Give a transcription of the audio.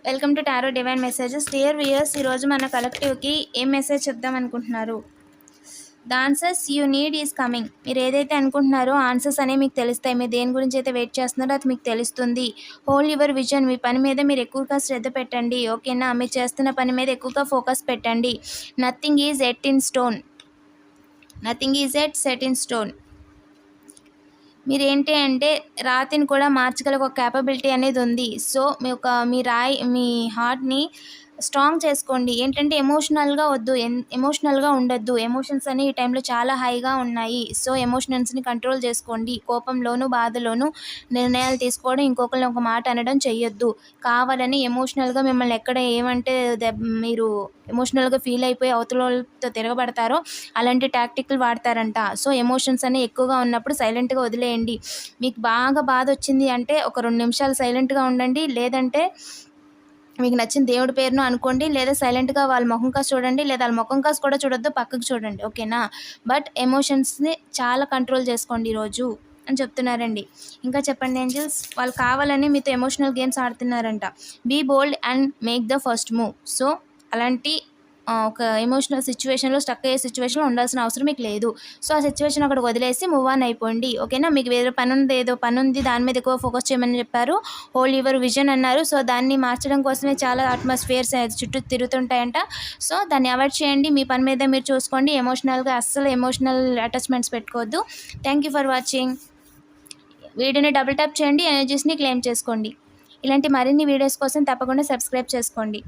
Welcome to tarot divine messages. Dear viewers, ఈరోజు మన కలెక్టివ్కి ఏం మెసేజ్ చెప్దాం అనుకుంటున్నారు? The answers you need is coming. మీరు ఏదైతే అనుకుంటున్నారో ఆన్సర్స్ అనేవి మీకు తెలుస్తాయి. మీరు దేని గురించి అయితే వెయిట్ చేస్తున్నారో అది మీకు తెలుస్తుంది. Hold your vision. మీ పని మీద మీరు ఎక్కువగా శ్రద్ధ పెట్టండి, ఓకేనా? మీరు చేస్తున్న పని మీద ఎక్కువగా ఫోకస్ పెట్టండి. Nothing is at in stone. Nothing is at set in stone. మీరేంటి అంటే రాతిని కూడా మార్చగల ఒక క్యాపబిలిటీ అనేది ఉంది. సో మీ హార్ట్ని స్ట్రాంగ్ చేసుకోండి. ఏంటంటే ఎమోషనల్గా వద్దు, ఎమోషనల్గా ఉండొద్దు. ఎమోషన్స్ అని ఈ టైంలో చాలా హైగా ఉన్నాయి. సో ఎమోషనల్స్ని కంట్రోల్ చేసుకోండి. కోపంలోను బాధలోను నిర్ణయాలు తీసుకోవడం, ఇంకొకరిని ఒక మాట అనడం చెయ్యొద్దు. కావాలని ఎమోషనల్గా మిమ్మల్ని ఎక్కడ ఏమంటే మీరు ఎమోషనల్గా ఫీల్ అయిపోయి అవతల వాళ్ళతో తిరగబడతారో అలాంటి టాక్టిక్లు వాడతారంట. సో ఎమోషన్స్ అనేవి ఎక్కువగా ఉన్నప్పుడు సైలెంట్గా వదిలేయండి. మీకు బాగా బాధ వచ్చింది అంటే ఒక 2 నిమిషాలు సైలెంట్గా ఉండండి. లేదంటే మీకు నచ్చిన దేవుడి పేరును అనుకోండి, లేదా సైలెంట్గా వాళ్ళ ముఖం కాసి చూడండి, లేదా వాళ్ళ ముఖం కాసి కూడా చూడొద్దు, పక్కకు చూడండి, ఓకేనా? బట్ ఎమోషన్స్ని చాలా కంట్రోల్ చేసుకోండి ఈరోజు అని చెప్తున్నారండి. ఇంకా చెప్పండి ఏంజల్స్. వాళ్ళు కావాలని మీతో ఎమోషనల్ గేమ్స్ ఆడుతున్నారంట. Be bold and make the first move. So అలాంటి ఒక ఎమోషనల్ సిచ్యువేషన్లో స్టక్ అయ్యే సిచ్యువేషన్లో ఉండాల్సిన అవసరం మీకు లేదు. సో ఆ సిచ్యువేషన్ అక్కడ వదిలేసి మూవ్ ఆన్ అయిపోండి, ఓకేనా? మీకు వేరే ఏదో పని ఉంది, దాని మీద ఎక్కువ ఫోకస్ చేయమని చెప్పారు. హోల్డ్ యువర్ విజన్ అన్నారు. సో దాన్ని మార్చడం కోసమే చాలా అట్మాస్ఫియర్స్ చుట్టూ తిరుగుతుంటాయంట. సో దాన్ని అవాయిడ్ చేయండి. మీ పని మీద మీరు చూసుకోండి. ఎమోషనల్గా అస్సలు ఎమోషనల్ అటాచ్మెంట్స్ పెట్టుకోవద్దు. Thank you for watching. వీడియోని డబుల్ ట్యాప్ చేయండి, ఎనర్జీస్ని క్లెయిమ్ చేసుకోండి. ఇలాంటి మరిన్ని వీడియోస్ కోసం తప్పకుండా సబ్స్క్రైబ్ చేసుకోండి.